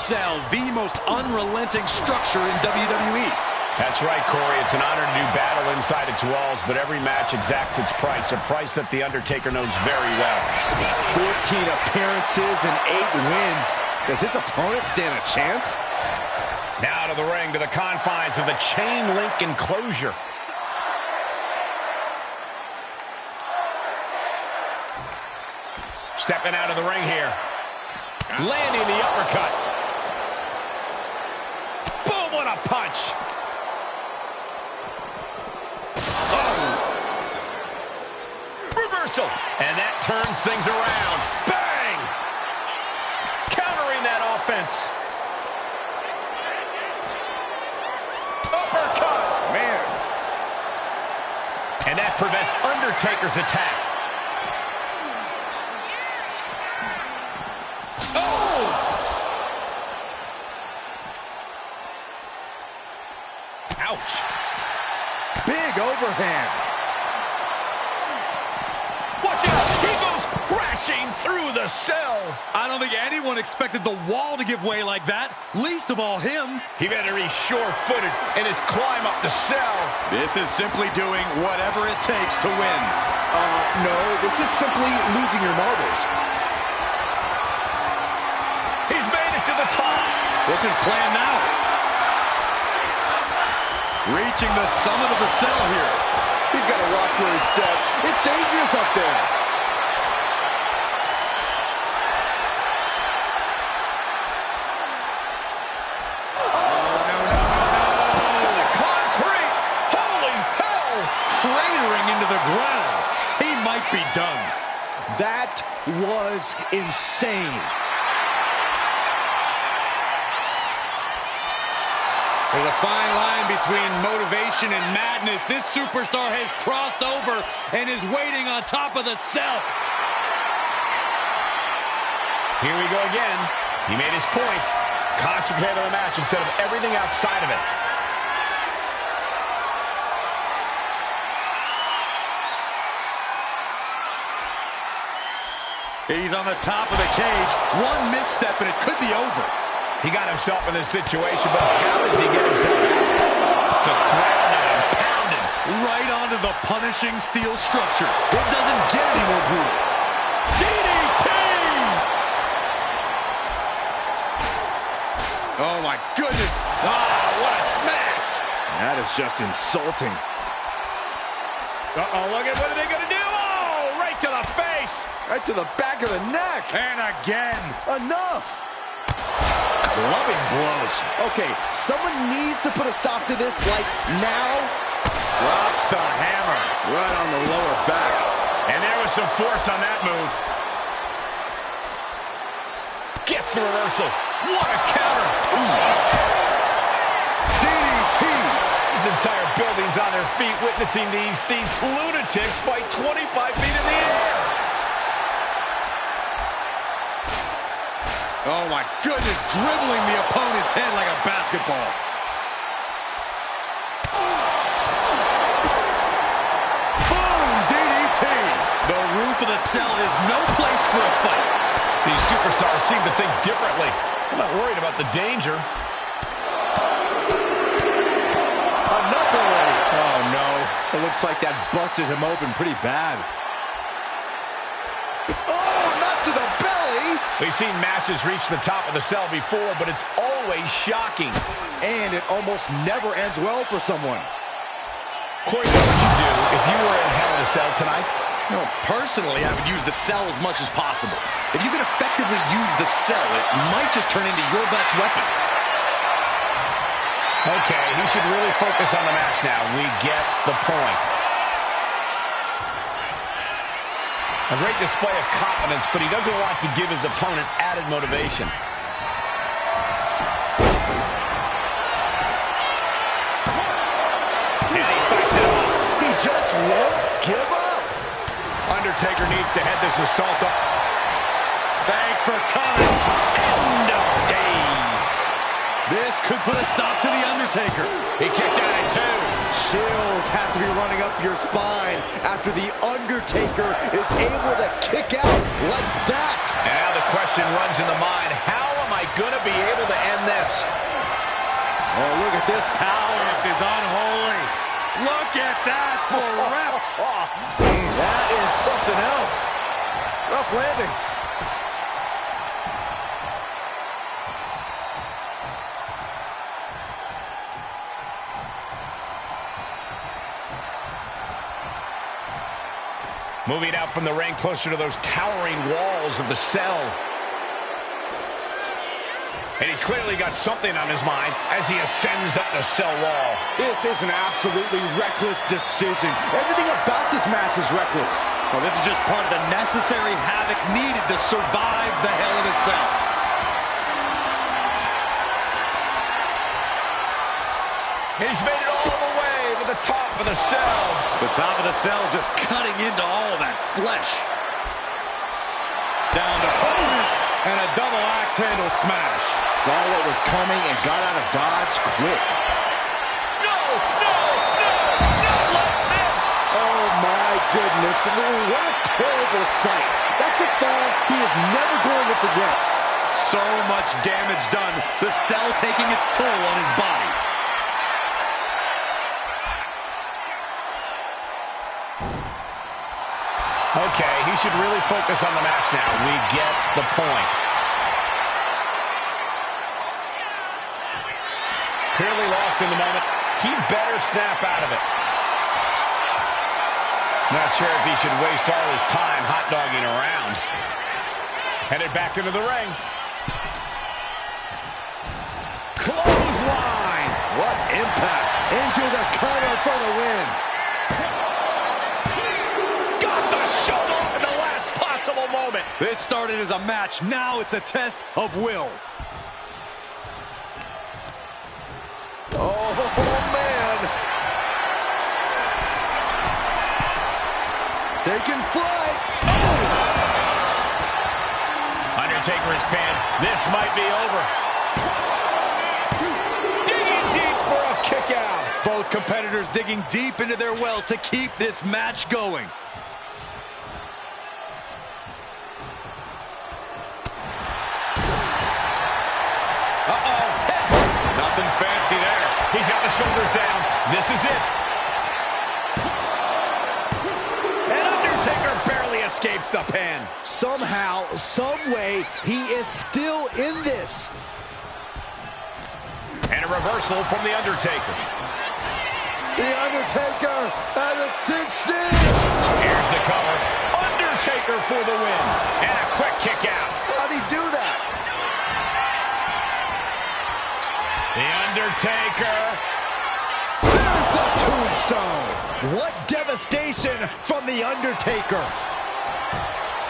cell, the most unrelenting structure in WWE. That's right, Corey. It's an honor to do battle inside its walls, but every match exacts its price, a price that The Undertaker knows very well. 14 appearances and 8 wins. Does his opponent stand a chance? Now to the ring, to the confines of the chain link enclosure. Stepping out of the ring here. Landing the uppercut. Boom, what a punch. Reversal. And that turns things around. Bang! Countering that offense. Uppercut. Man. And that prevents Undertaker's attack. Oh! Ouch. Big overhand. Watch out! He goes crashing through the cell. I don't think anyone expected the wall to give way like that, least of all him. He better be sure-footed in his climb up the cell. This is simply doing whatever it takes to win. No, this is simply losing your marbles. He's made it to the top. What's his plan now? Reaching the summit of the cell here. He's got to walk through his steps. It's dangerous up there. Oh, no. To the concrete. Holy hell. Cratering into the ground. He might be done. That was insane. There's a fine line between motivation and madness. This superstar has crossed over and is waiting on top of the cell. Here we go again. He made his point. Concentrate on the match instead of everything outside of it. He's on the top of the cage. One misstep and it could be over. He got himself in this situation, but how does he get himself out? Just grounded and pounded. Right onto the punishing steel structure. It doesn't get any more brutal. DDT! Oh, my goodness. Oh, what a smash! That is just insulting. Uh-oh, look at what are they going to do? Oh, right to the face! Right to the back of the neck. And again. Enough. Clubbing blows. Okay, someone needs to put a stop to this, like now. Drops the hammer. Right on the lower back. And there was some force on that move. Gets the reversal. What a counter. DDT. This entire building's on their feet witnessing these lunatics fight 25 feet in the air. Oh, my goodness, dribbling the opponent's head like a basketball. Boom, DDT. The roof of the cell is no place for a fight. These superstars seem to think differently. I'm not worried about the danger. Enough already. Oh, no. It looks like that busted him open pretty bad. Oh, not to the belly. We've seen matches reach the top of the cell before, but it's always shocking. And it almost never ends well for someone. Corey, what would you do if you were in Hell in a Cell tonight? No, personally, I would use the cell as much as possible. If you can effectively use the cell, it might just turn into your best weapon. Okay, he should really focus on the match now. We get the point. A great display of confidence, but he doesn't want to give his opponent added motivation. And he fights it off. He just won't give up. Undertaker needs to head this assault up. Thanks for coming. End of days. This could put a stop to The Undertaker. He kicked out at 2. Chills have to be running up your spine after The Undertaker is able to kick out like that. And now the question runs in the mind, how am I going to be able to end this. Oh, look at this power. This is unholy. Look at that for reps. That is something else. Rough landing. Moving out from the ring closer to those towering walls of the cell. And he's clearly got something on his mind as he ascends up the cell wall. This is an absolutely reckless decision. Everything about this match is reckless. Well, this is just part of the necessary havoc needed to survive the Hell in a Cell. He's made it all the way to the top of the cell. The top of the cell just cutting into all that flesh. Down to boom, and a double axe handle smash. Saw what was coming and got out of dodge quick. No, not like this. Oh my goodness, what a terrible sight. That's a fall he is never going to forget. So much damage done, the cell taking its toll on his body. Okay, he should really focus on the match now. We get the point. Clearly lost in the moment. He better snap out of it. Not sure if he should waste all his time hot-dogging around. Headed back into the ring. Clothesline! What impact. Into the cover for the win. Moment. This started as a match, now it's a test of will. Oh, man. Taking flight. Oh! Undertaker is pinned. This might be over. Digging deep for a kick out. Both competitors digging deep into their well to keep this match going. Nothing fancy there. He's got the shoulders down. This is it. And Undertaker barely escapes the pin. Somehow, some way, he is still in this. And a reversal from the Undertaker. The Undertaker at a 60. Here's the cover. Undertaker for the win. And a quick kick out. How'd he do that? The Undertaker. There's the tombstone. What devastation from the Undertaker.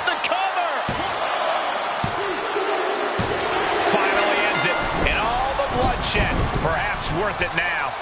The cover. Finally ends it. And all the bloodshed. Perhaps worth it now.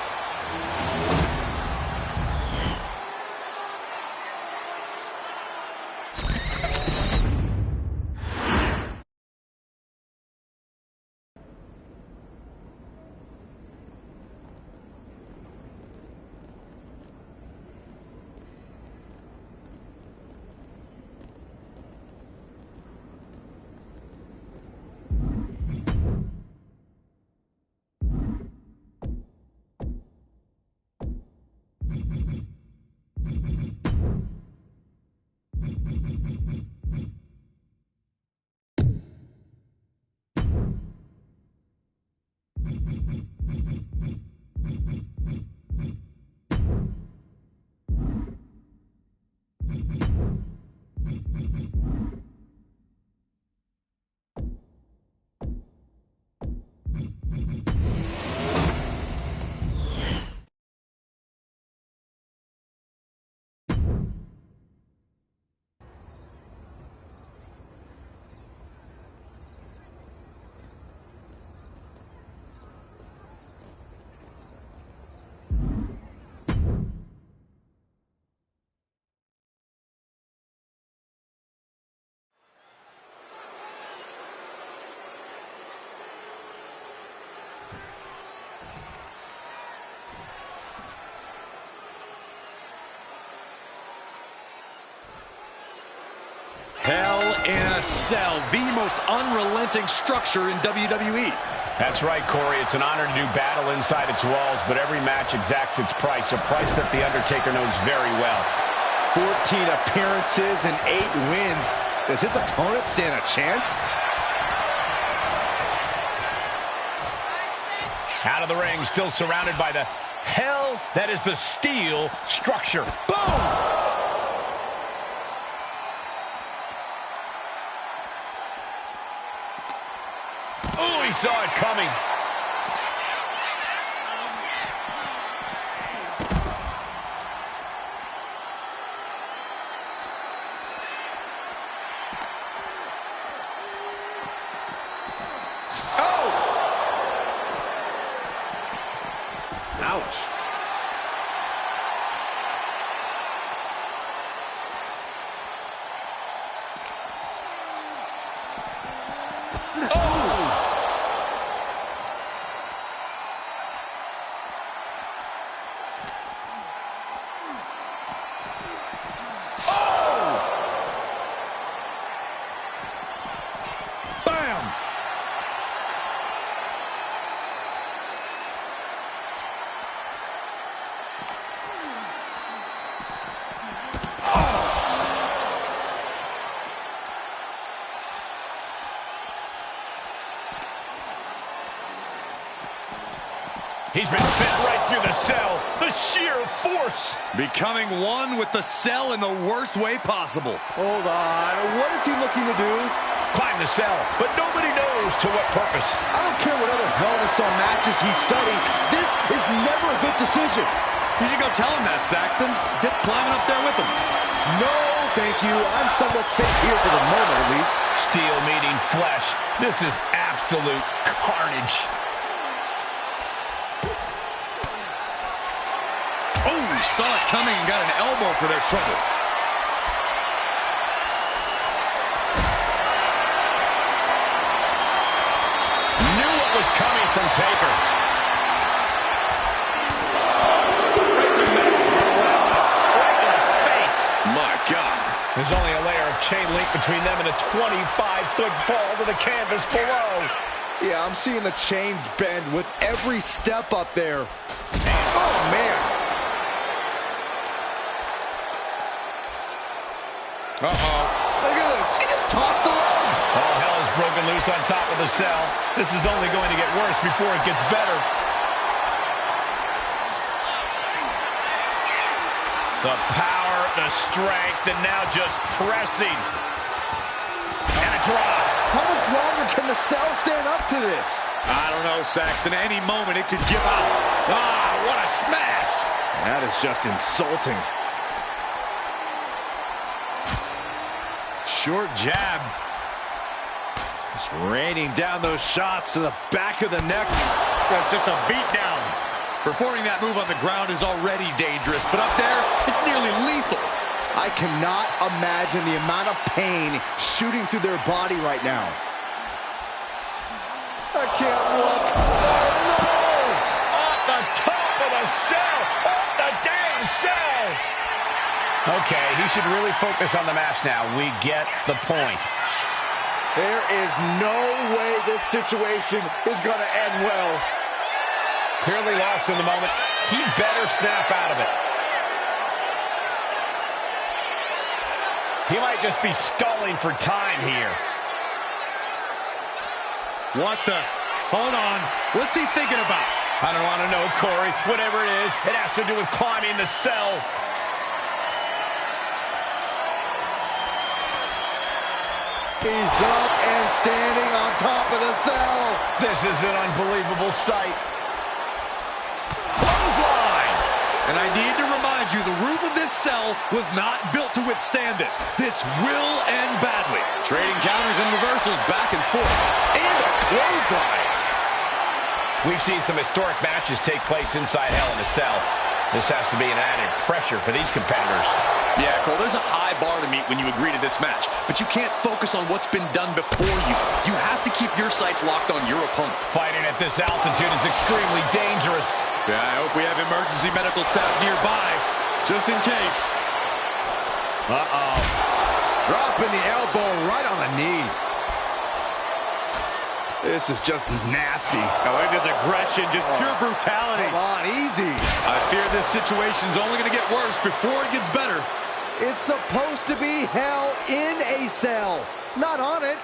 cell, the most unrelenting structure in WWE. That's right, Corey. It's an honor to do battle inside its walls, but every match exacts its price, a price that The Undertaker knows very well. 14 appearances and 8 wins. Does his opponent stand a chance? Out of the ring, still surrounded by the hell that is the steel structure. Boom! Oh, he saw it coming. Ouch. He's been sent right through the cell. The sheer force. Becoming one with the cell in the worst way possible. Hold on. What is he looking to do? Climb the cell, but nobody knows to what purpose. I don't care what other Hell in a Cell matches he's studied. This is never a good decision. You should go tell him that, Saxton. Get climbing up there with him. No, thank you. I'm somewhat safe here for the moment, at least. Steel meeting flesh. This is absolute carnage. Oh, he saw it coming and got an elbow for their trouble. Knew what was coming from Taker. Right in the middle. Relentless. Right in the face. My God. There's only a layer of chain link between them and a 25-foot fall to the canvas below. Yeah, I'm seeing the chains bend with every step up there. Oh, man. Uh-oh. Look at this. He just tossed the leg. All hell is broken loose on top of the cell. This is only going to get worse before it gets better. The power, the strength, and now just pressing. And a drop. How much longer can the cell stand up to this? I don't know, Saxton. Any moment it could give out. Ah, what a smash. That is just insulting. Short jab. Just raining down those shots to the back of the neck. That's just a beat down. Performing that move on the ground is already dangerous, but up there, it's nearly lethal. I cannot imagine the amount of pain shooting through their body right now. I can't look. Oh, no! Off the top of the cell! Off the damn cell! Okay, he should really focus on the match now. We get the point. There is no way this situation is going to end well. Clearly lost in the moment. He better snap out of it. He might just be stalling for time here. What the? Hold on. What's he thinking about? I don't want to know, Corey. Whatever it is, it has to do with climbing the cell. He's up and standing on top of the cell. This is an unbelievable sight. Clothesline! And I need to remind you, the roof of this cell was not built to withstand this. This will end badly. Trading counters and reversals back and forth. And a clothesline. We've seen some historic matches take place inside Hell in a Cell. This has to be an added pressure for these competitors. Yeah, Cole, there's a high bar to meet when you agree to this match, but you can't focus on what's been done before you. You have to keep your sights locked on your opponent. Fighting at this altitude is extremely dangerous. Yeah, I hope we have emergency medical staff nearby, just in case. Uh-oh. Dropping the elbow right on the knee. This is just nasty. Oh, look at his aggression, just pure brutality. Come on, easy. I fear this situation's only going to get worse before it gets better. It's supposed to be hell in a cell, not on it.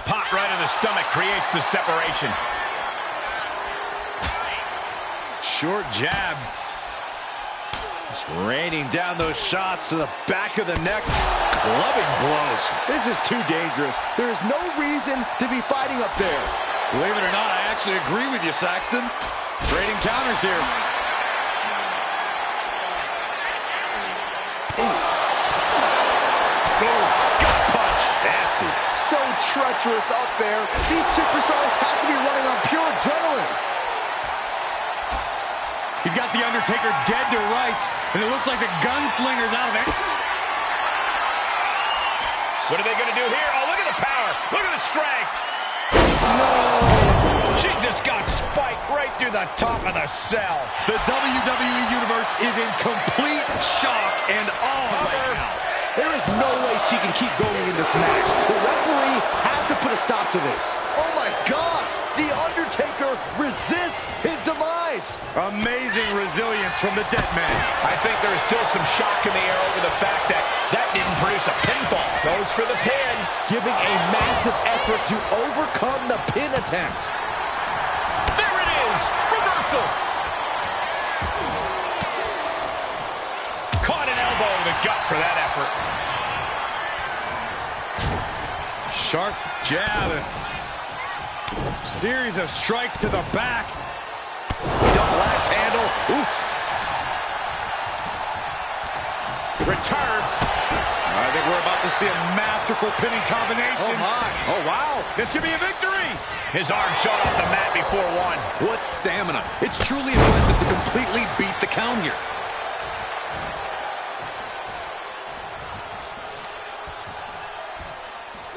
Pop right in the stomach creates the separation. Short jab. Just raining down those shots to the back of the neck. Clubbing blows. This is too dangerous. There is no reason to be fighting up there. Believe it or not, I actually agree with you, Saxton. Trading counters here. Gut punch. Nasty. So treacherous up there. These superstars have to be running on pure adrenaline. He's got The Undertaker dead to rights, and it looks like the gunslinger's out of it. What are they going to do here? Oh, look at the power. Look at the strength. No. She just got spiked right through the top of the cell. The WWE Universe is in complete shock and awe right now. There is no way she can keep going in this match. The referee has to put a stop to this. Oh my gosh! The Undertaker resists his demise. Amazing resilience from the dead man. I think there is still some shock in the air over the fact that that didn't produce a pinfall. Goes for the pin. Giving a massive effort to overcome the pin attempt. There it is! Reversal! Caught an elbow to the gut for that effort. Sharp jab. Series of strikes to the back. Double axe handle. Oof. Returns. I think we're about to see a masterful pinning combination. Oh my. Oh wow. This could be a victory. His arm shot off the mat before one. What stamina. It's truly impressive to completely beat the count here.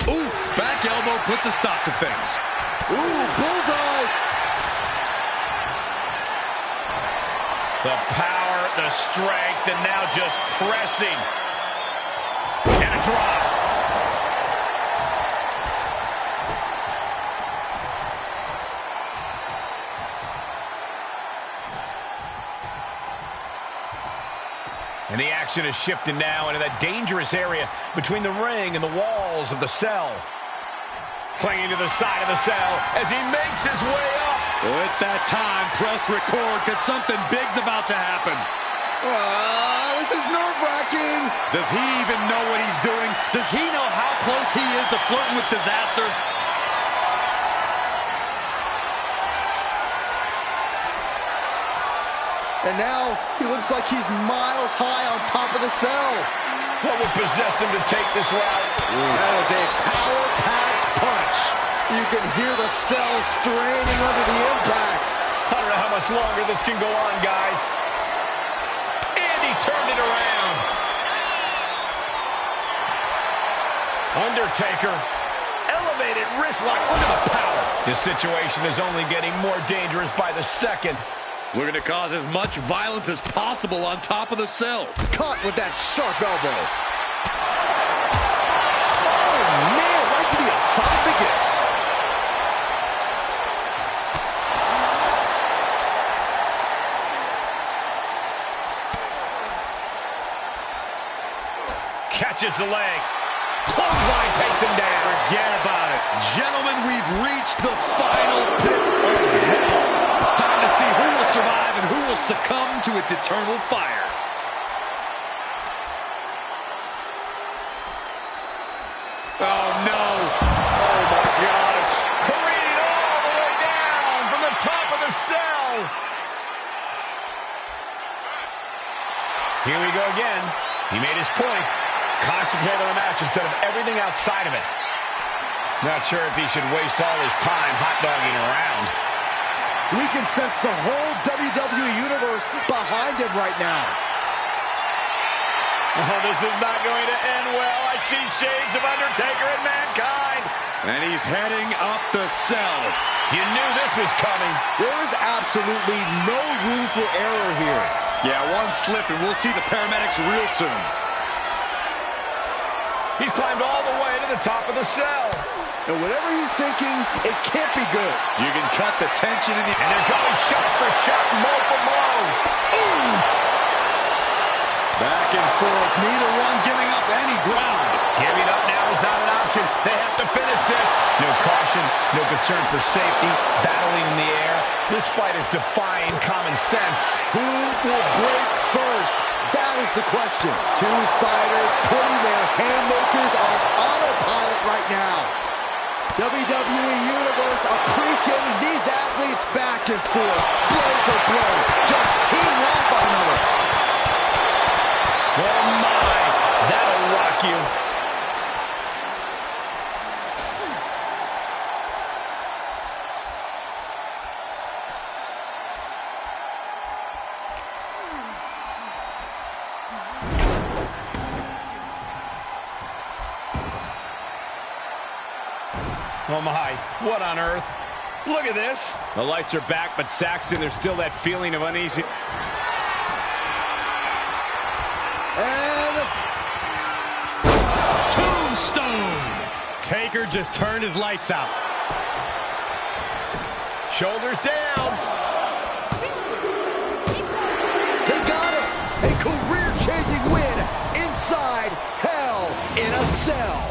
Oof. Back elbow puts a stop to things. Ooh, bullseye. The power, the strength, and now just pressing. And a drop. And the action is shifted now into that dangerous area between the ring and the walls of the cell. Clinging to the side of the cell as he makes his way up. Oh, it's that time. Press record because something big's about to happen. This is nerve-wracking. Does he even know what he's doing? Does he know how close he is to flirting with disaster? And now he looks like he's miles high on top of the cell. What would possess him to take this route? That is a power-packed punch. You can hear the cell straining under the impact. I don't know how much longer this can go on, guys. And he turned it around. Undertaker, elevated wrist lock under the power. This situation is only getting more dangerous by the second. Looking to cause as much violence as possible on top of the cell. Caught with that sharp elbow. Oh, man, right to the esophagus. Catches the leg. Clothesline takes him down. Forget about it. Gentlemen, we've reached the final pits of hell. It's time to see who will survive and who will succumb to its eternal fire. Oh, no. Oh, my gosh. Careening all the way down from the top of the cell. Here we go again. He made his point. Concentrate on the match instead of everything outside of it. Not sure if he should waste all his time hot-dogging around. We can sense the whole WWE Universe behind him right now. Oh, this is not going to end well. I see shades of Undertaker and Mankind. And he's heading up the cell. You knew this was coming. There is absolutely no room for error here. Yeah, one slip and we'll see the paramedics real soon. He's climbed all the way to the top of the cell. And whatever he's thinking, it can't be good. You can cut the tension in the... And they're going shot for shot, blow for blow. Ooh! Back and forth, neither one giving up any ground. Giving up now is not an option. They have to finish this. No caution, no concern for safety, battling in the air. This fight is defying common sense. Who will break first? That is the question. Two fighters putting their haymakers on autopilot right now. WWE Universe appreciating these athletes back and forth, blow for blow, just teeing off on another. Oh my, that'll rock you. Oh my, what on earth? Look at this. The lights are back, but Saxton, there's still that feeling of uneasy. And Tombstone! Taker just turned his lights out. Shoulders down. they got it. A career-changing win inside Hell in a Cell.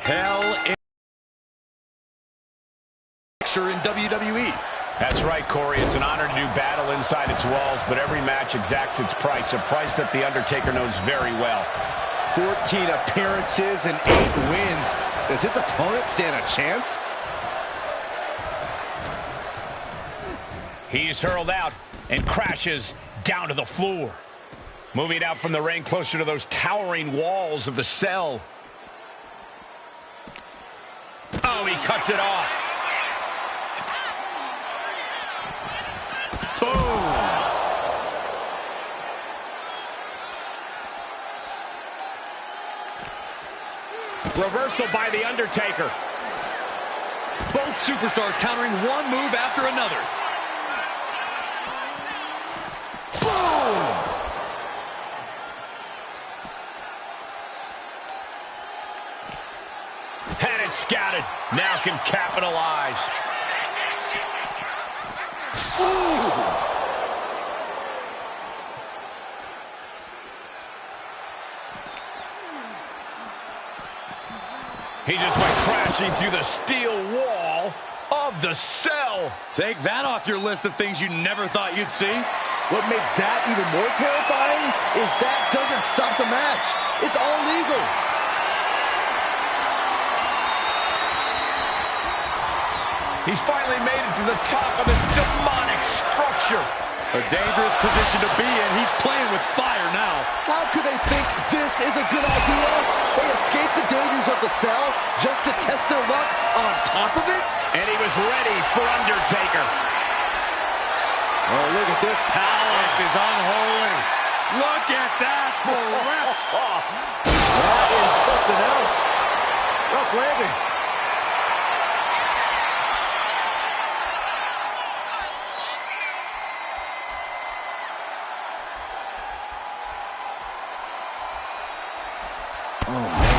Hell in WWE. That's right, Corey. It's an honor to do battle inside its walls, but every match exacts its price, a price that The Undertaker knows very well. 14 appearances and 8 wins. Does his opponent stand a chance? He's hurled out and crashes down to the floor. Moving out from the ring closer to those towering walls of the cell. Oh, he cuts it off. Boom. Reversal by The Undertaker. Both superstars countering one move after another. Boom! Had it scouted. Now can capitalize. Ooh. He just went crashing through the steel wall of the cell. Take that off your list of things you never thought you'd see. What makes that even more terrifying is that doesn't stop the match. It's all legal. He's finally made it to the top of this demonic structure. A dangerous position to be in. He's playing with fire now. How could they think this is a good idea? They escaped the dangers of the cell just to test their luck on top of it? And he was ready for Undertaker. Oh, look at this power. This is unholy. Look at that for reps. That is something else. Rough landing. Oh, man.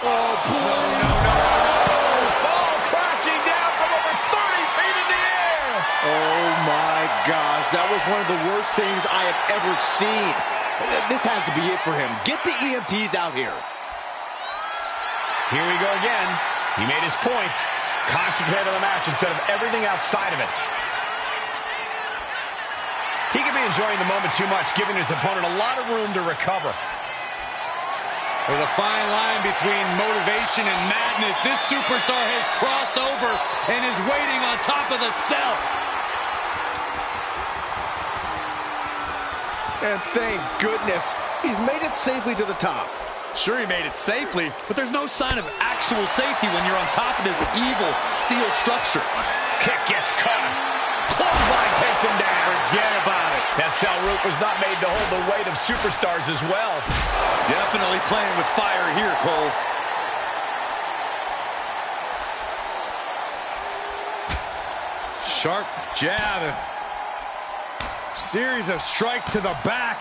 Oh, please. Ball crashing down from over 30 feet in the air. Oh, my gosh. That was one of the worst things I have ever seen. This has to be it for him. Get the EMTs out here. Here we go again. He made his point. Concentrate on the match instead of everything outside of it. He could be enjoying the moment too much, giving his opponent a lot of room to recover. There's a fine line between motivation and madness. This superstar has crossed over and is waiting on top of the cell. And thank goodness, he's made it safely to the top. Sure, he made it safely, but there's no sign of actual safety when you're on top of this evil steel structure. Kick gets caught. Clothesline takes him down. Forget about it. That cell rope was not made to hold the weight of superstars as well. Definitely playing with fire here, Cole. Sharp jab. Series of strikes to the back.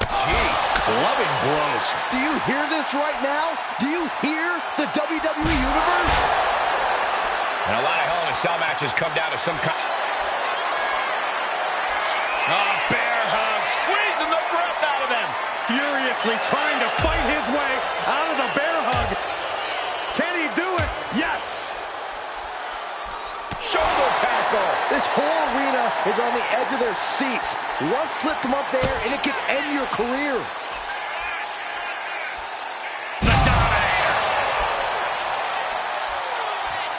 Jeez, clubbing blows. Do you hear this right now? Do you hear the WWE Universe? And a lot of Hell in a Cell matches come down to some kind. Bear hug, squeezing the breath out of them. Furiously trying to fight his way out of the bear hug. Can he do it? Yes. Shoulder tackle. This whole arena is on the edge of their seats. One slip from up there and it could end your career. The Dominator.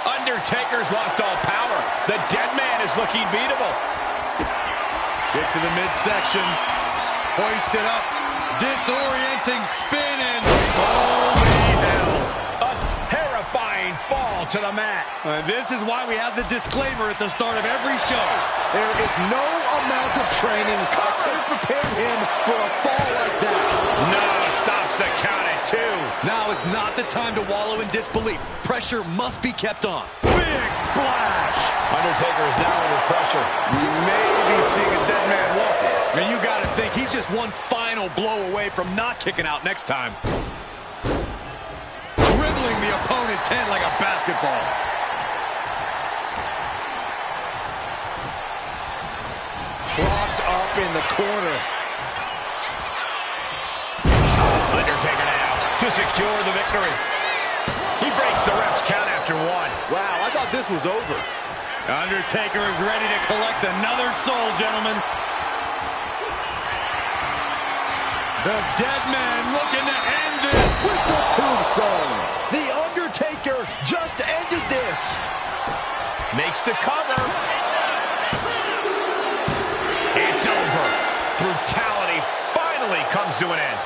Undertaker's lost all power. The dead man is looking beatable. Kick to the midsection. Hoisted up. disorienting spin and holy hell. A terrifying fall to the mat. This is why we have the disclaimer at the start of every show. There is no amount of training could have prepared him for a fall like that. No, stops the count at 2. Now is not the time to wallow in disbelief. Pressure must be kept on. Big splash. Undertaker is now under pressure. You may be seeing a dead man walking. And you got to think he's just one final blow away from not kicking out next time. Dribbling the opponent's head like a basketball. Propped up in the corner. Undertaker now to secure the victory. He breaks the ref's count after 1. Wow, I thought this was over. Undertaker is ready to collect another soul, gentlemen. The dead man looking to end it With the tombstone. The Undertaker just ended this. Makes the cover. It's over. Brutality finally comes to an end.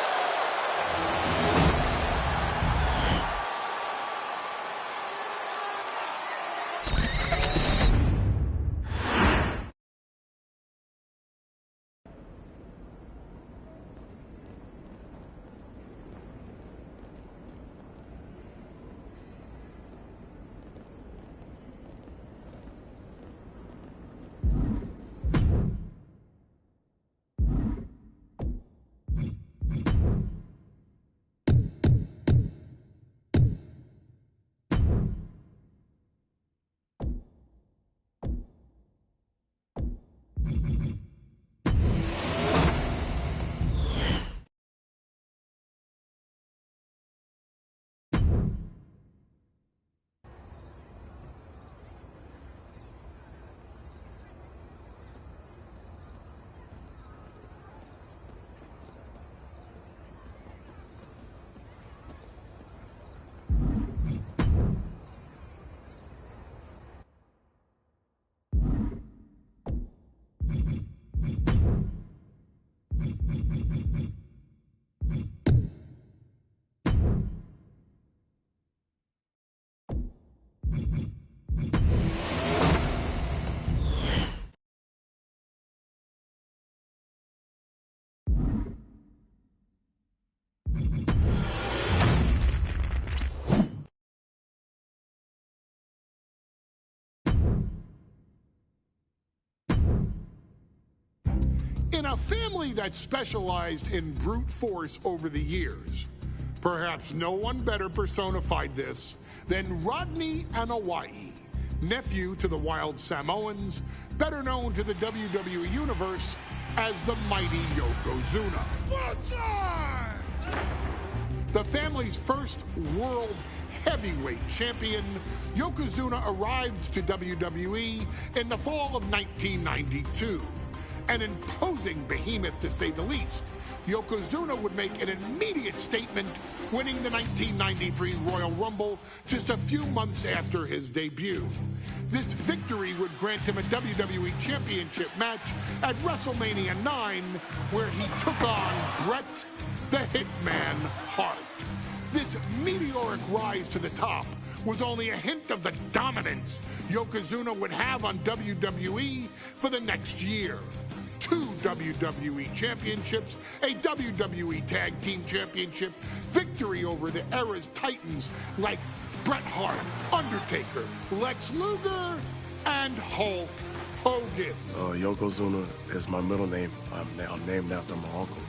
In a family that specialized in brute force over the years, perhaps no one better personified this than Rodney Anoa'i, nephew to the Wild Samoans, better known to the WWE Universe as the mighty Yokozuna. The family's first world heavyweight champion, Yokozuna arrived to WWE in the fall of 1992. An imposing behemoth, to say the least, Yokozuna would make an immediate statement, winning the 1993 Royal Rumble just a few months after his debut. This victory would grant him a WWE Championship match at WrestleMania 9, where he took on Bret the Hitman Hart. This meteoric rise to the top was only a hint of the dominance Yokozuna would have on WWE for the next year. 2 WWE championships, a WWE Tag Team Championship, victory over the era's titans like Bret Hart, Undertaker, Lex Luger, and Hulk Hogan. Yokozuna is my middle name. I'm named after my uncle.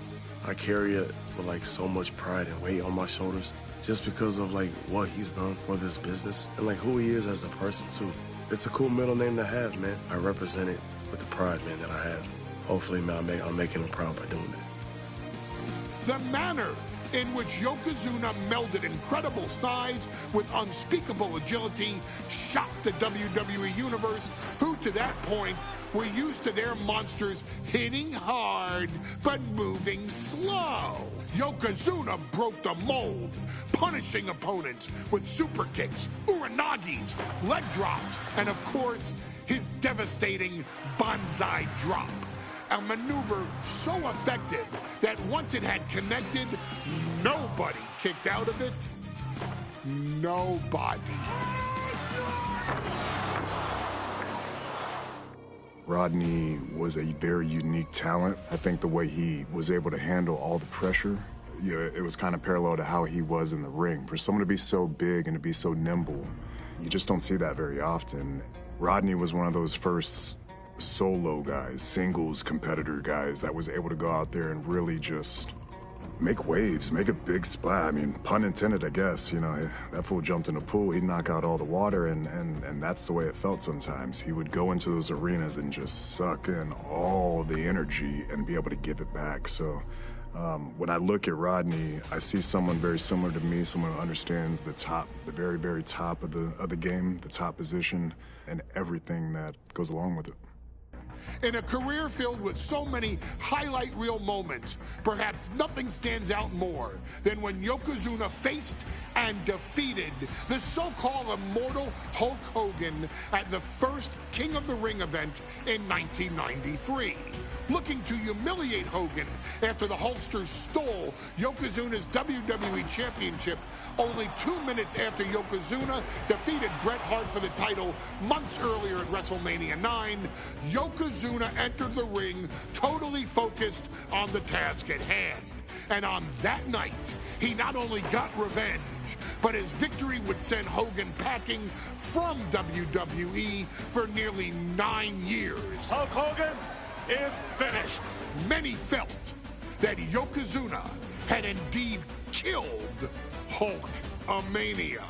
I carry it with like so much pride and weight on my shoulders just because of like what he's done for this business and like who he is as a person too. It's a cool middle name to have, man. I represent it with the pride, man, that I have. Hopefully, man, I'm making him proud by doing that. The manner in which Yokozuna melded incredible size with unspeakable agility shocked the WWE Universe, who to that point were used to their monsters hitting hard but moving slow. Yokozuna broke the mold, punishing opponents with super kicks, uranagis, leg drops, and of course, his devastating banzai drop. a maneuver so effective that once it had connected, nobody kicked out of it. Nobody. Rodney was a very unique talent. I think the way he was able to handle all the pressure, it was kind of parallel to how he was in the ring. For someone to be so big and to be so nimble, you just don't see that very often. Rodney was one of those first solo guys, singles competitor guys that was able to go out there and really just make waves, make a big splash. I mean, pun intended, I guess. You know, that fool jumped in the pool, he'd knock out all the water, and that's the way it felt sometimes. He would go into those arenas and just suck in all the energy and be able to give it back. So when I look at Rodney, I see someone very similar to me, someone who understands the top, the very, very top of the game, the top position, and everything that goes along with it. In a career filled with so many highlight reel moments, perhaps nothing stands out more than when Yokozuna faced and defeated the so-called immortal Hulk Hogan at the first King of the Ring event in 1993. Looking to humiliate Hogan after the Hulkster stole Yokozuna's WWE Championship only 2 minutes after Yokozuna defeated Bret Hart for the title months earlier at WrestleMania 9, Yokozuna entered the ring totally focused on the task at hand. And on that night, he not only got revenge, but his victory would send Hogan packing from WWE for nearly 9 years. Hulk Hogan is finished. Many felt that Yokozuna had indeed killed Hulkamania.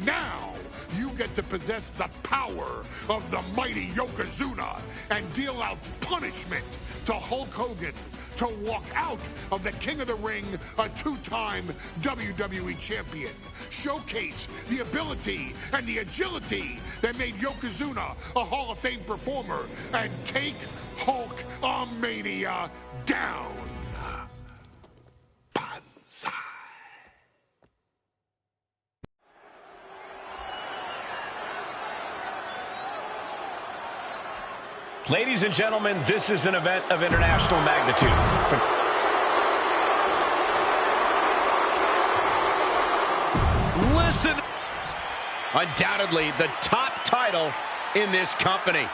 Now, you get to possess the power of the mighty Yokozuna and deal out punishment to Hulk Hogan to walk out of the King of the Ring a 2-time WWE champion. Showcase the ability and the agility that made Yokozuna a Hall of Fame performer and take Hulkamania down. Banzai. Ladies and gentlemen, this is an event of international magnitude. Listen, undoubtedly the top title in this company.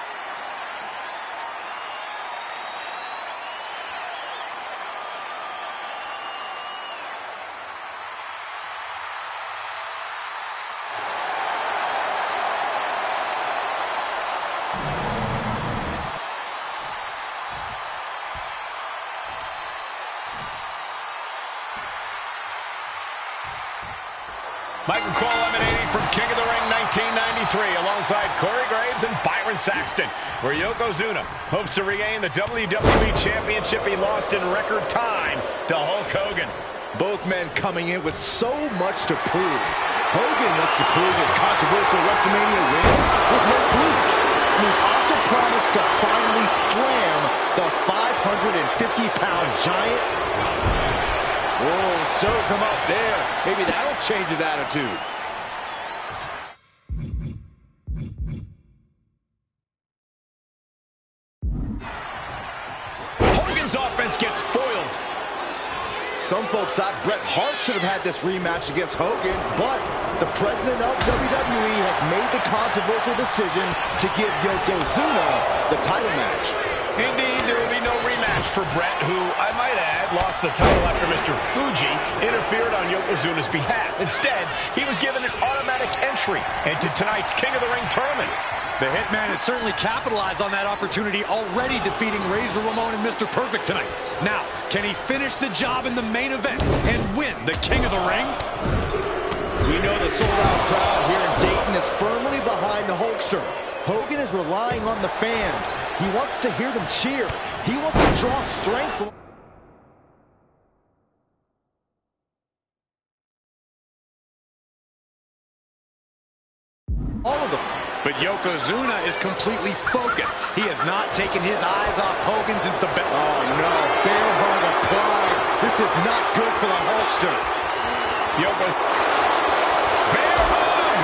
Michael Cole emanating from King of the Ring 1993 alongside Corey Graves and Byron Saxton, where Yokozuna hopes to regain the WWE Championship he lost in record time to Hulk Hogan. Both men coming in with so much to prove. Hogan wants to prove his controversial WrestleMania win was no fluke. He's also promised to finally slam the 550-pound giant. Oh, serves him up there. Maybe that'll change his attitude. Hogan's offense gets foiled. Some folks thought Bret Hart should have had this rematch against Hogan, but the president of WWE has made the controversial decision to give Yokozuna the title match. Indeed, there will be no rematch for Bret, who, I might add, lost the title after Mr. Fuji interfered on Yokozuna's behalf. Instead, he was given an automatic entry into tonight's King of the Ring tournament. The Hitman has certainly capitalized on that opportunity, already defeating Razor Ramon and Mr. Perfect tonight. Now, can he finish the job in the main event and win the King of the Ring? We know the sold-out crowd here in Dayton is firmly behind the Hulkster. Hogan is relying on the fans. He wants to hear them cheer. He wants to draw strength from all of them. But Yokozuna is completely focused. He has not taken his eyes off Hogan since the bell. Oh, no. Bear hug of pride. This is not good for the Hulkster. Bear hug!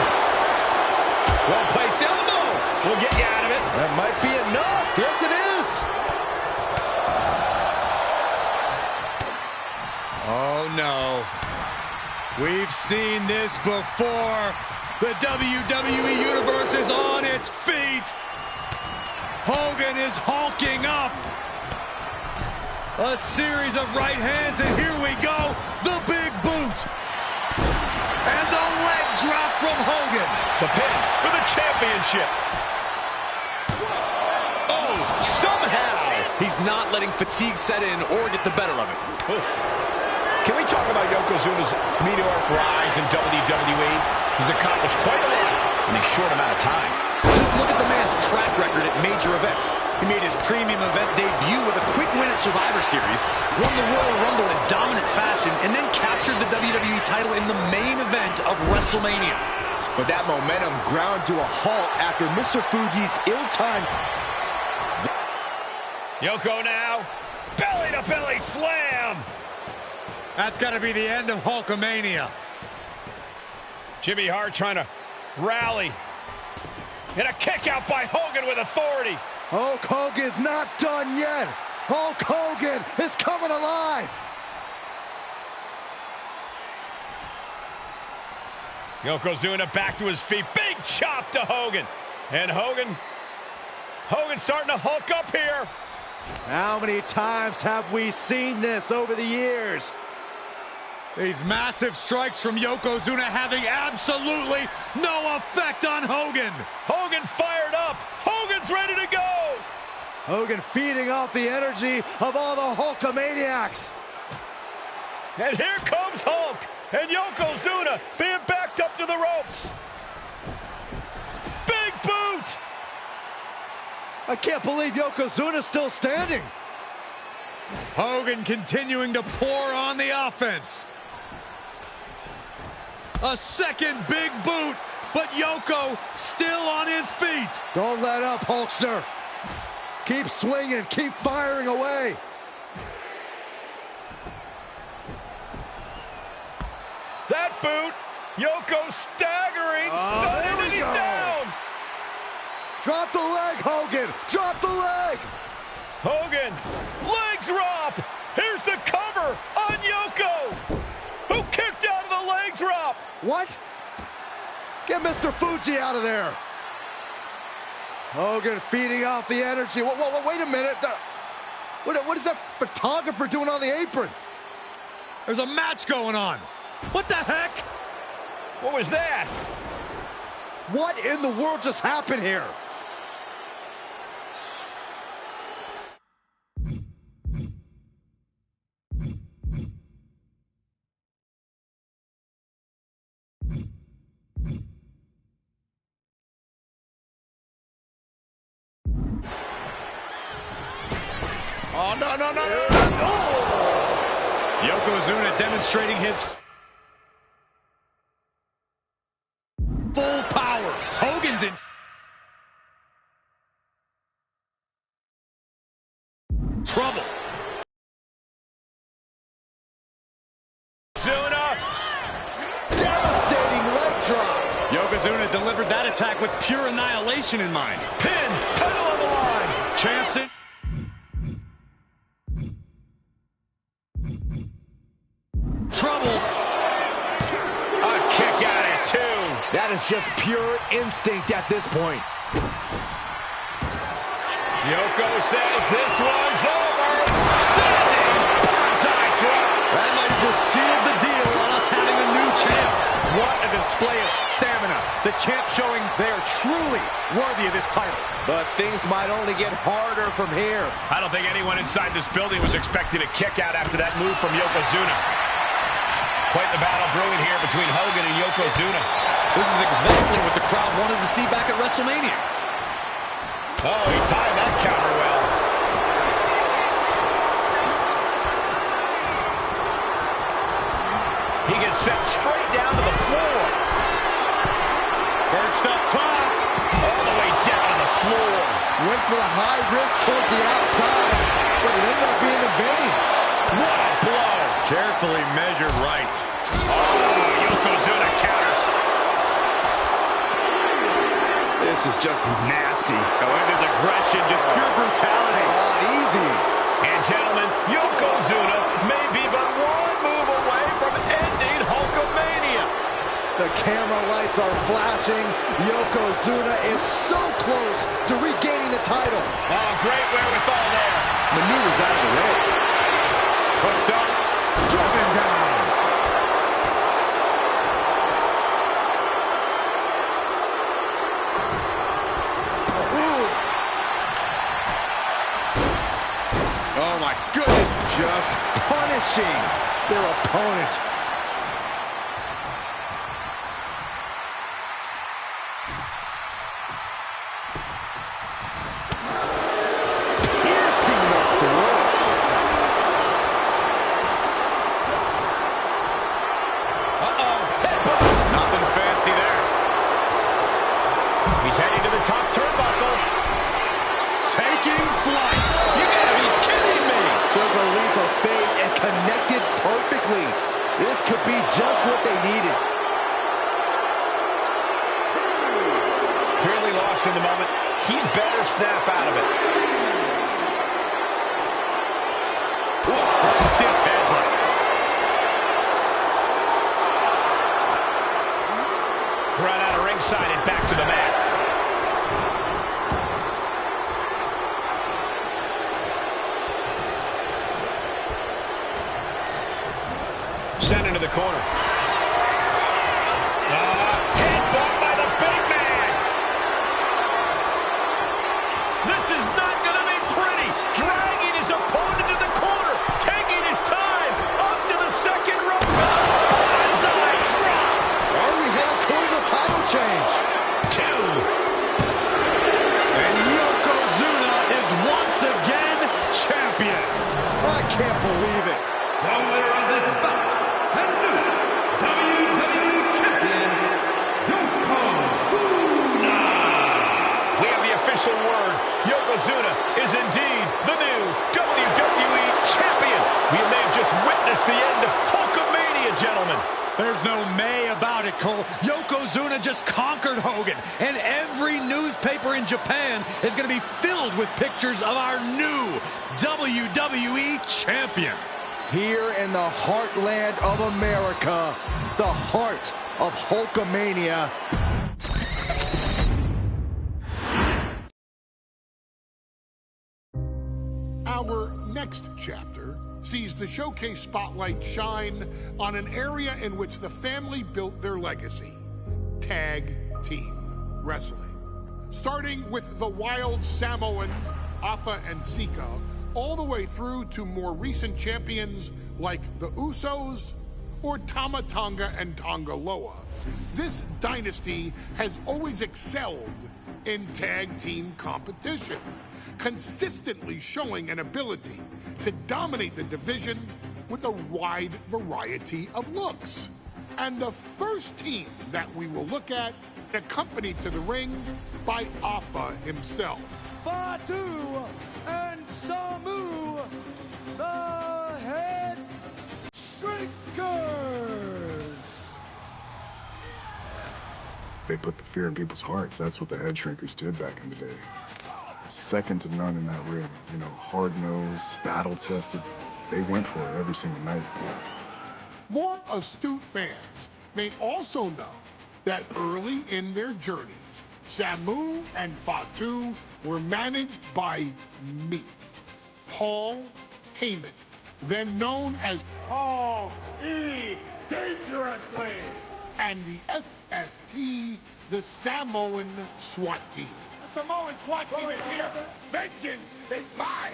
Well placed elbow. We'll get you out of it. That might be enough. Yes, it is. no. We've seen this before. The WWE Universe is on its feet. Hogan is hulking up. A series of right hands, and here we go. The big boot. And the leg drop from Hogan. The pin for the championship. Oh, somehow he's not letting fatigue set in or get the better of it. Oof. Can we talk about Yokozuna's meteoric rise in WWE? He's accomplished quite a lot in a short amount of time. Just look at the man's track record at major events. He made his premium event debut with a quick win at Survivor Series, won the Royal Rumble in dominant fashion, and then captured the WWE title in the main event of WrestleMania. But that momentum ground to a halt after Mr. Fuji's ill-timed... Yoko now, belly-to-belly slam. That's got to be the end of Hulkamania. Jimmy Hart trying to rally. And a kick out by Hogan with authority. Hulk Hogan's not done yet. Hulk Hogan is coming alive. Yokozuna back to his feet. Big chop to Hogan. And Hogan's starting to hulk up here. How many times have we seen this over the years? These massive strikes from Yokozuna having absolutely no effect on Hogan. Hogan fired up. Hogan's ready to go. Hogan feeding off the energy of all the Hulkamaniacs. And here comes Hulk. And Yokozuna being backed up to the ropes. Big boot. I can't believe Yokozuna's still standing. Hogan continuing to pour on the offense. A second big boot, but Yoko still on his feet. Don't let up, Hulkster. Keep swinging, keep firing away. That boot, Yoko staggering, stunning, and he's down. Drop the leg, Hogan. Drop the leg. Hogan, leg drop. Here's the cover on Yoko, who kicked out of the leg drop. What? Get Mr. Fuji out of there. Hogan feeding off the energy. Whoa, wait a minute. What is that photographer doing on the apron? There's a match going on. What the heck? What was that? What in the world just happened here? Oh, no. Yokozuna demonstrating his full power. Hogan's in trouble. Zuna. Devastating leg drop. Yokozuna delivered that attack with pure annihilation in mind. Pin, title on the line. Champs it. Trouble. A kick out at 2. That is just pure instinct at this point. Yoko says this one's over. Standing bonsai drop. That might have just sealed the deal on us having a new champ. What a display of stamina. The champ showing they are truly worthy of this title. But things might only get harder from here. I don't think anyone inside this building was expecting a kick out after that move from Yokozuna. Quite the battle brewing here between Hogan and Yokozuna. This is exactly what the crowd wanted to see back at WrestleMania. Oh, he timed that counter well. He gets sent straight down to the floor. Perched up top. All the way down to the floor. Went for the high risk towards the outside, but it ended up being in vain. What a blow. Carefully measured right. Oh, Yokozuna counters. This is just nasty. Look at his aggression, just pure brutality. Easy. And gentlemen, Yokozuna may be but one move away The camera lights are flashing. Yokozuna is so close to regaining the title. Oh, great wherewithal there. Maneuvers out of the way. Hooked up, driven down. Oh my goodness, just punishing their opponent. Piercing the throat. Headbutt. Nothing fancy there. He's heading to the top turnbuckle. Taking flight. You gotta be kidding me. Took a leap of faith and connected perfectly. This could be just what they needed. Clearly lost in the moment. He better snap out of it. Stiff headbutt. Run out of ringside and back to the mat. Sent into the corner. Headbutt by the big man. This is not going to be pretty. Dragging his opponent to the corner. Taking his time. Up to the second rope. Bonsai drop. Oh, we have towards a title change. 2. And Yokozuna is once again champion. I can't believe it. The winner of this bout, and new WWE Champion, Yokozuna. We have the official word. Yokozuna is indeed the new WWE Champion. We may have just witnessed the end of Hulkamania, gentlemen. There's no may about it, Cole. Yokozuna just conquered Hogan, and every newspaper in Japan is going to be filled with pictures of our new WWE champion. Here in the heartland of America, the heart of Hulkamania. Our next chapter sees the showcase spotlight shine on an area in which the family built their legacy: tag team wrestling. Starting with the Wild Samoans, Afa and Sika, all the way through to more recent champions like the Usos or Tama Tonga and Tonga Loa. This dynasty has always excelled in tag team competition, consistently showing an ability to dominate the division with a wide variety of looks. And the first team that we will look at, accompanied to the ring by Afa himself. Fatu and Samu, the head shrinkers. They put the fear in people's hearts. That's what the head shrinkers did back in the day. Second to none in that ring. You know, hard-nosed, battle-tested. They went for it every single night. More astute fans may also know that early in their journeys, Samu and Fatu were managed by me, Paul Heyman, then known as Paul E. Dangerously. and the SST, the Samoan SWAT team. The Samoan SWAT team is here. Vengeance is mine.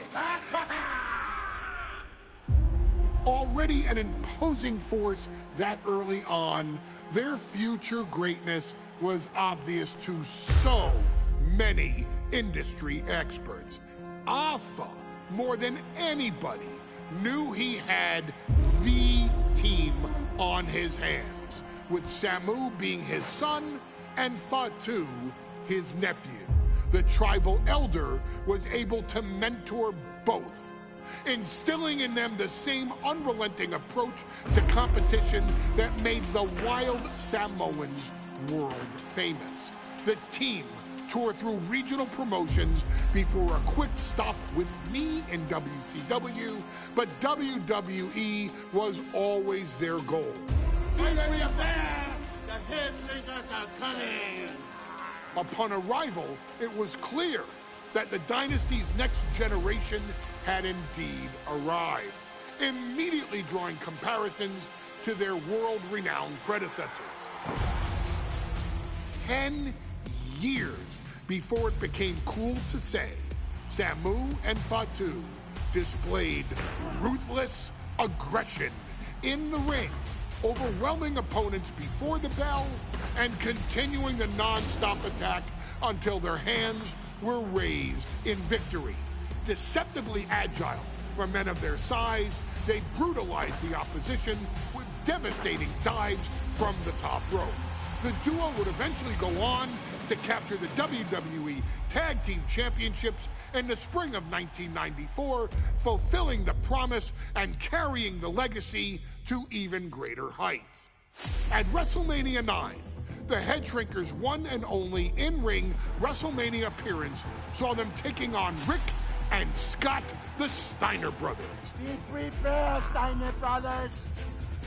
Already an imposing force that early on, their future greatness was obvious to so many industry experts. Afa, more than anybody, knew he had the team on his hands, with Samu being his son and Fatu his nephew. The tribal elder was able to mentor both, instilling in them the same unrelenting approach to competition that made the Wild Samoans world famous. The team toured through regional promotions before a quick stop with me in WCW, but WWE was always their goal. Peacemakers are coming! Upon arrival, it was clear that the dynasty's next generation had indeed arrived, immediately drawing comparisons to their world-renowned predecessors. 10 years before it became cool to say, Samu and Fatu displayed ruthless aggression in the ring, overwhelming opponents before the bell and continuing the non-stop attack until their hands were raised in victory. Deceptively agile for men of their size, they brutalized the opposition with devastating dives from the top rope. The duo would eventually go on to capture the WWE Tag Team Championships in the spring of 1994, fulfilling the promise and carrying the legacy to even greater heights. At WrestleMania 9, the Head Shrinkers' one and only in-ring WrestleMania appearance saw them taking on Rick and Scott, the Steiner brothers. Be prepared, Steiner brothers.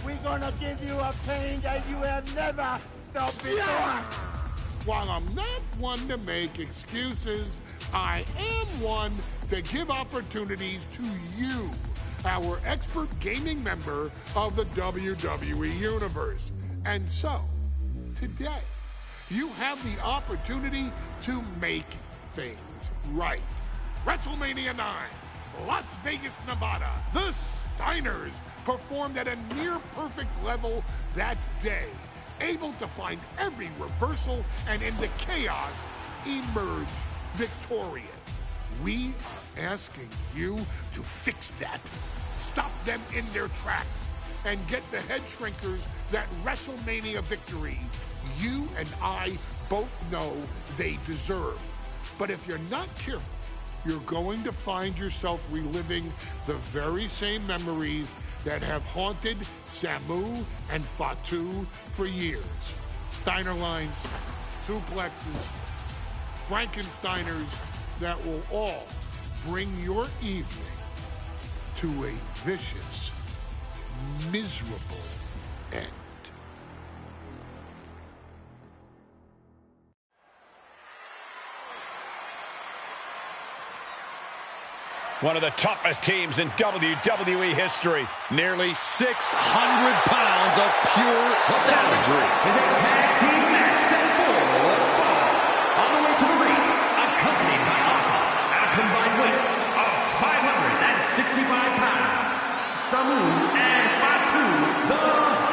We're gonna give you a pain that you have never felt before. While I'm not one to make excuses, I am one to give opportunities to you, our expert gaming member of the WWE Universe. And so, today, you have the opportunity to make things right. WrestleMania 9, Las Vegas, Nevada. The Steiners performed at a near-perfect level that day, able to find every reversal and in the chaos emerge victorious. We are asking you to fix that. Stop them in their tracks and get the Head Shrinkers that WrestleMania victory you and I both know they deserve. But if you're not careful, you're going to find yourself reliving the very same memories that have haunted Samu and Fatu for years. Steiner lines, suplexes, Frankensteiners that will all bring your evening to a vicious, miserable end. One of the toughest teams in WWE history. Nearly 600 pounds of pure savagery. Is a tag team match set for one fall. On the way to the ring, accompanied by Alpha at a combined weight of 565 pounds. Samu and Fatu, the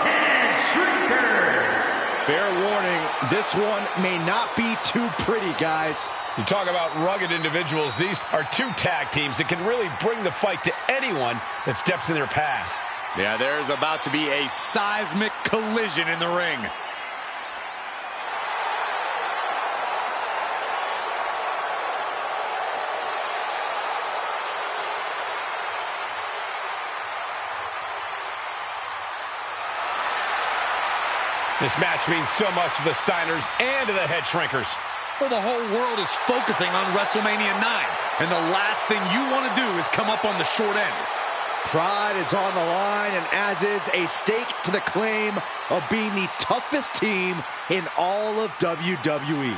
Head Shrinkers. Fair warning, this one may not be too pretty, guys. You talk about rugged individuals. These are two tag teams that can really bring the fight to anyone that steps in their path. Yeah, there's about to be a seismic collision in the ring. This match means so much to the Steiners and to the Head Shrinkers. Well, the whole world is focusing on WrestleMania 9, and the last thing you want to do is come up on the short end. Pride is on the line, and as is a stake to the claim of being the toughest team in all of WWE.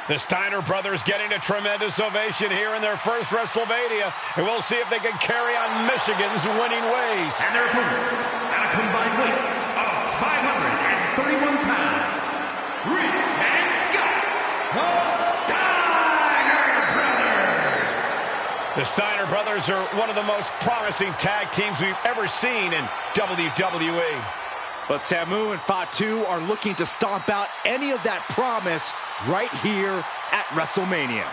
The Steiner brothers getting a tremendous ovation here in their first WrestleMania, and we'll see if they can carry on Michigan's winning ways. And their opponents, at a combined weight of 531 pounds, Rick and Scott, the Steiner brothers. The Steiner brothers are one of the most promising tag teams we've ever seen in WWE. But Samu and Fatu are looking to stomp out any of that promise right here at WrestleMania.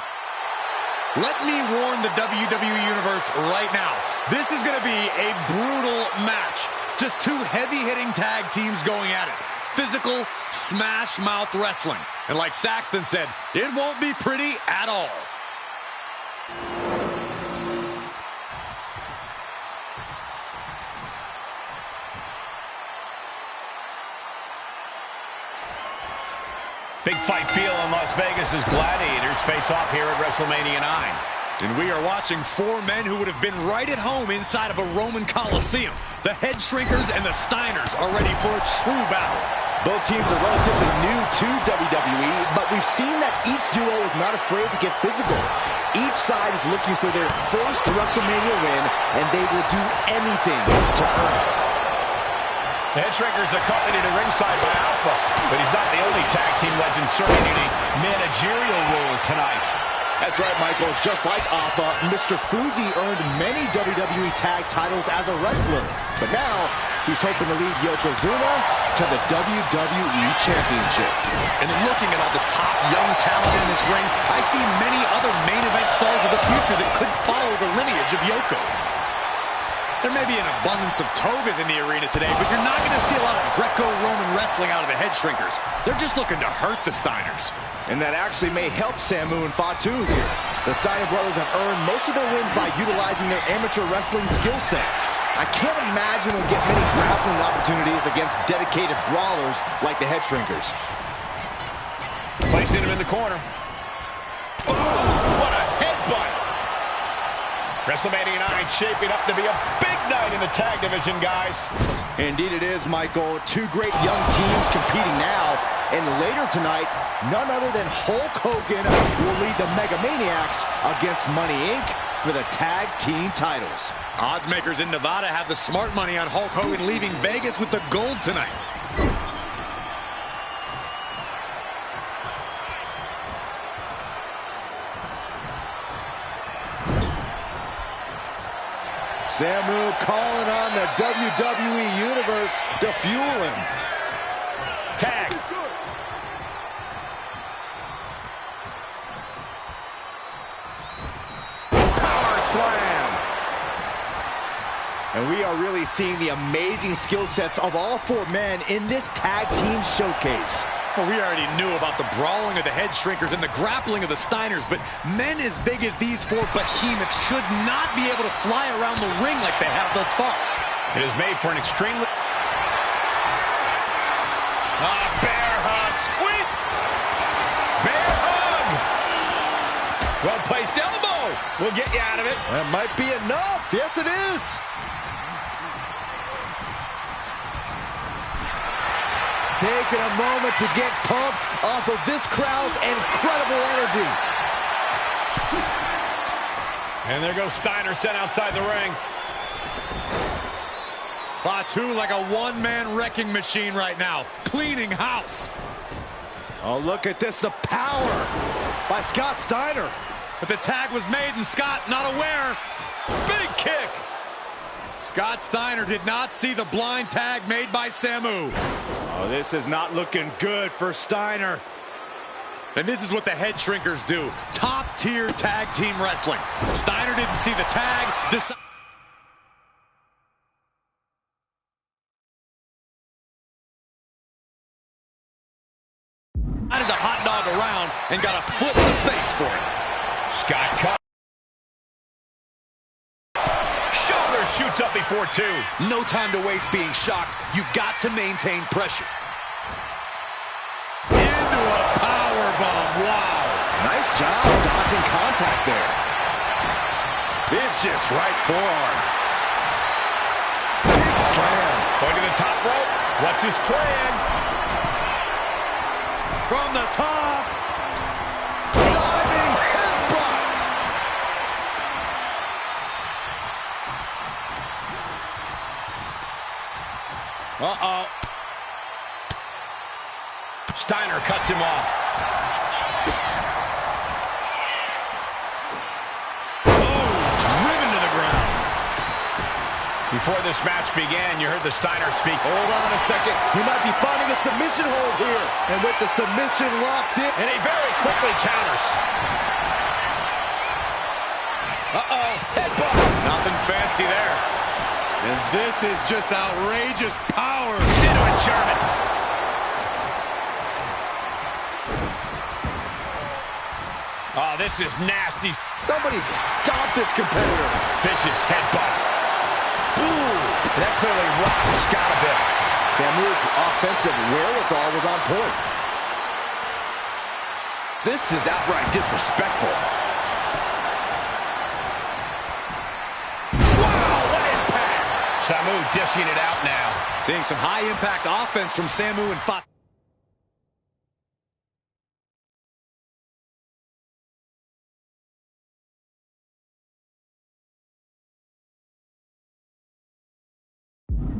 Let me warn the WWE Universe right now. This is going to be a brutal match. Just two heavy-hitting tag teams going at it. Physical, smash-mouth wrestling. And like Saxton said, it won't be pretty at all. Big fight feel in Las Vegas as Gladiators face off here at WrestleMania 9. And we are watching four men who would have been right at home inside of a Roman Coliseum. The Head Shrinkers and the Steiners are ready for a true battle. Both teams are relatively new to WWE, but we've seen that each duo is not afraid to get physical. Each side is looking for their first WrestleMania win, and they will do anything to earn it. The Head Shrinkers accompanied at ringside by Alpha, but he's not the only tag team legend serving in a managerial role tonight. That's right, Michael. Just like Alpha, Mr. Fuji earned many WWE tag titles as a wrestler. But now, he's hoping to lead Yokozuna to the WWE Championship. And then looking at all the top young talent in this ring, I see many other main event stars of the future that could follow the lineage of Yoko. There may be an abundance of togas in the arena today, but you're not going to see a lot of Greco-Roman wrestling out of the Head Shrinkers. They're just looking to hurt the Steiners. And that actually may help Samu and Fatu here. The Steiner brothers have earned most of their wins by utilizing their amateur wrestling skill set. I can't imagine they'll get many grappling opportunities against dedicated brawlers like the Head Shrinkers. Placing him in the corner. Oh, what a headbutt! WrestleMania 9 shaping up to be a big night in the tag division, guys. Indeed it is, Michael. Two great young teams competing now. And later tonight, none other than Hulk Hogan will lead the Mega Maniacs against Money Inc. for the tag team titles. Odds makers in Nevada have the smart money on Hulk Hogan leaving Vegas with the gold tonight. Samu calling on the WWE Universe to fuel him. Tag. Power slam. And we are really seeing the amazing skill sets of all four men in this tag team showcase. Well, we already knew about the brawling of the Head Shrinkers and the grappling of the Steiners, but men as big as these four behemoths should not be able to fly around the ring like they have thus far. It is made for an extremely... bear hug. Squeeze. Bear hug. Well-placed elbow. We'll get you out of it. That might be enough. Yes, it is. Taking a moment to get pumped off of this crowd's incredible energy. And there goes Steiner sent outside the ring. Fatu like a one-man wrecking machine right now, cleaning house. Oh, look at this, the power by Scott Steiner. But the tag was made and Scott not aware. Big kick. Scott Steiner did not see the blind tag made by Samu. Oh, this is not looking good for Steiner. And this is what the Head Shrinkers do. Top-tier tag team wrestling. Steiner didn't see the tag. Decided to hot dog around and got a foot in the face for it. Scott cut. Shoulder shoots up before two. No time to waste being shocked. You've got to maintain pressure. Into a powerbomb. Wow. Nice job dodging contact there. Vicious right forearm. Big slam. Going to the top rope. What's his plan? From the top. Diving headbutt. Uh-oh. Steiner cuts him off. Oh, driven to the ground. Before this match began, you heard the Steiner speak. Hold on a second. He might be finding a submission hold here. And with the submission locked in. And he very quickly counters. Uh-oh. Headbutt. Nothing fancy there. And this is just outrageous power. Into a German. Oh, this is nasty. Somebody stop this competitor. Vicious headbutt. Ooh, that clearly rocked Scott a bit. Samu's offensive wherewithal was on point. This is outright disrespectful. Samu dishing it out now. Seeing some high-impact offense from Samu and Fat.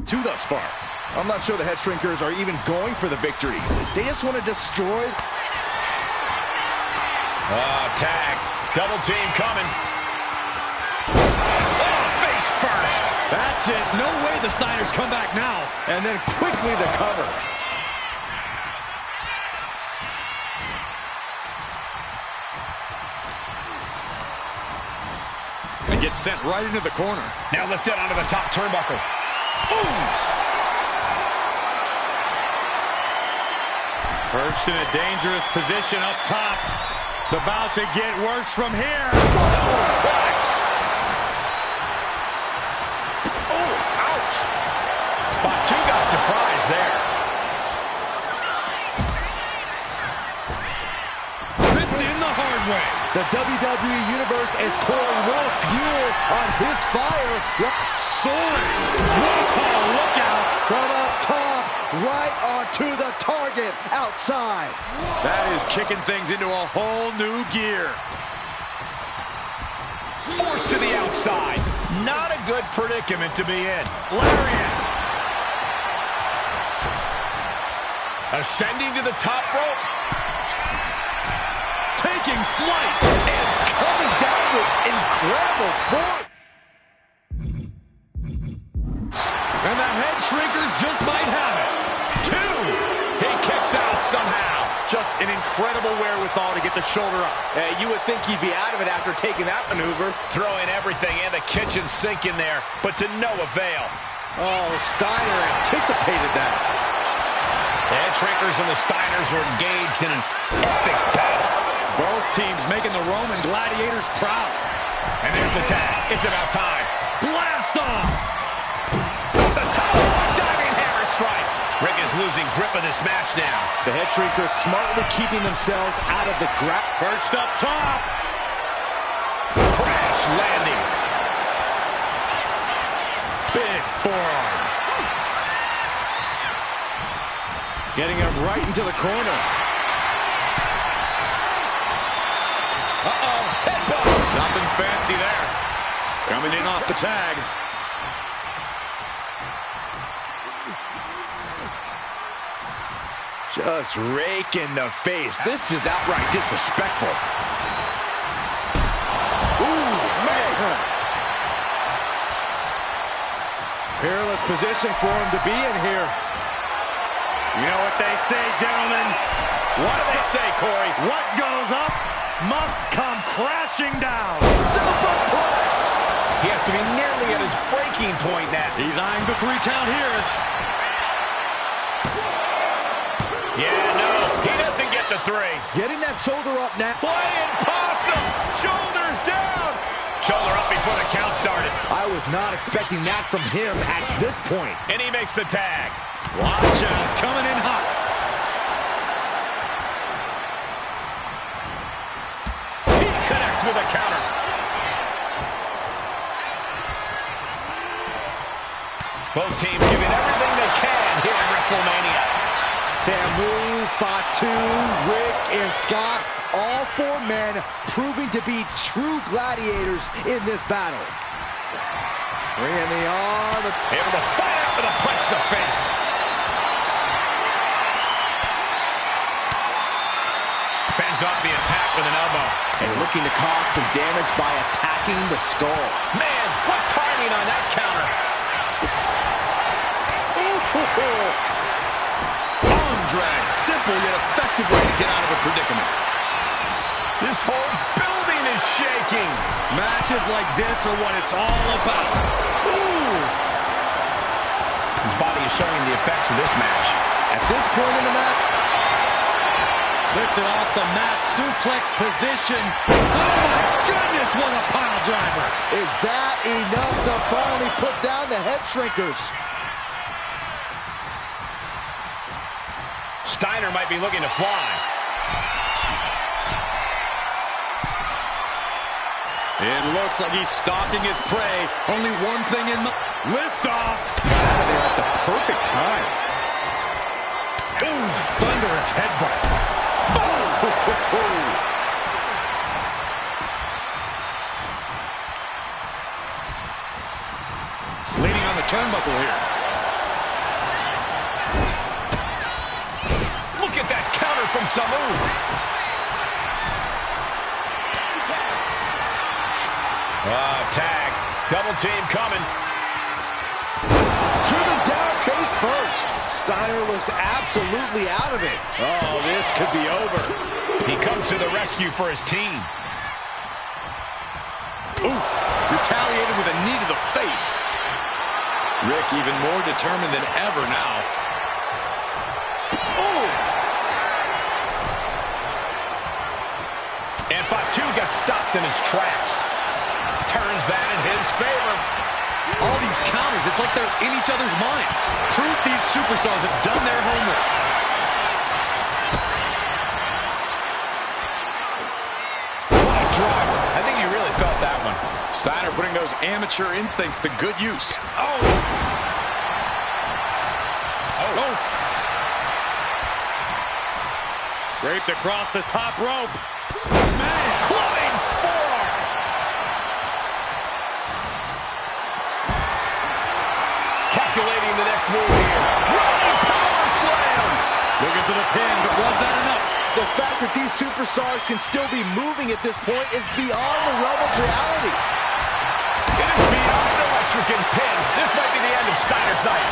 Two thus far. I'm not sure the head shrinkers are even going for the victory. They just want to destroy. Tag. Double team coming. Oh, face first. That's it. No way the Steiners come back now. And then quickly the cover. And gets sent right into the corner. Now lifted onto the top turnbuckle. Boom! Perched in a dangerous position up top. It's about to get worse from here. Suplex. Oh, ouch. Spot 2 got surprised there. Ripped in the hard way. The WWE Universe is pouring more fuel on his fire. Soaring. Look out. From up top, right onto the target outside. That is kicking things into a whole new gear. Forced to the outside. Not a good predicament to be in. Lariat. Ascending to the top rope. Taking flight. And coming down with incredible force. And the head shrinkers just might have it. 2. He kicks out somehow. Just an incredible wherewithal to get the shoulder up. You would think he'd be out of it after taking that maneuver. Throwing everything and the kitchen sink in there, but to no avail. Oh, Steiner anticipated that. The head shrinkers and the Steiners are engaged in an epic battle. Both teams making the Roman gladiators proud. And there's the tag. It's about time. Blast off! The top diving hammer strike. Rick is losing grip of this match now. The head shrinkers smartly keeping themselves out of the grab. Perched up top. Crash landing. Big forearm. Getting him right into the corner. Uh-oh, headbutt. Nothing fancy there. Coming in off the tag. Just rake in the face. This is outright disrespectful. Ooh, man. Perilous position for him to be in here. You know what they say, gentlemen? What do they say, Corey? What goes up must come crashing down. Superplex. He has to be nearly at his breaking point now. He's eyeing the 3 count here. Yeah, no, he doesn't get the 3. Getting that shoulder up now. Flying possum, shoulders down. Shoulder up before the count started. I was not expecting that from him at this point. And he makes the tag. Watch out, coming in hot. He connects with a counter. Both teams giving everything they can here at WrestleMania. Samu, Fatu, Rick, and Scott, all 4 men proving to be true gladiators in this battle. Bringing the arm. Able to fight out with a punch to the face. Fends off the attack with an elbow. And looking to cause some damage by attacking the skull. Man, what timing on that counter. Arm drag, simple yet effective way to get out of a predicament. This whole building is shaking. Matches like this are what it's all about. Ooh. His body is showing the effects of this match. At this point in the match, lifted off the mat, suplex position. Oh my goodness, what a pile driver. is that enough to finally put down the head shrinkers? Steiner might be looking to fly. It looks like he's stalking his prey. Only one thing in mind. Lift off. Got out of there at the perfect time. Ooh, thunderous headbutt. Oh. Leaning on the turnbuckle here. Look at that counter from Samu. Tag. Double team coming. Driven down face first. Steiner looks absolutely out of it. Oh, this could be over. He comes to the rescue for his team. Oof. Retaliated with a knee to the face. Rick even more determined than ever now. Oh! And Fatu got stopped in his tracks. Turns that in his favor. All these counters, it's like they're in each other's minds. Proof these superstars have done their homework. What a driver. I think you really felt that one. Steiner putting those amateur instincts to good use. Oh! Oh! Draped across the top rope. Man! Clubbing forearm. Calculating the next move here. Running power slam. Looking for the pin, but was that enough? The fact that these superstars can still be moving at this point is beyond the realm of reality. It is beyond electric and pins. This might be the end of Steiner's night.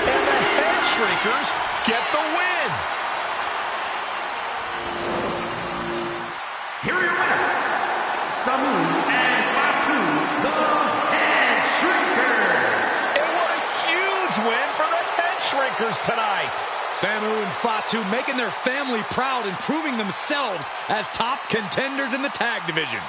And the head shrinkers get the win. Here are your winners, Samu and Fatu, the Head Shrinkers. And what a huge win for the Head Shrinkers tonight. Samu and Fatu making their family proud and proving themselves as top contenders in the tag division.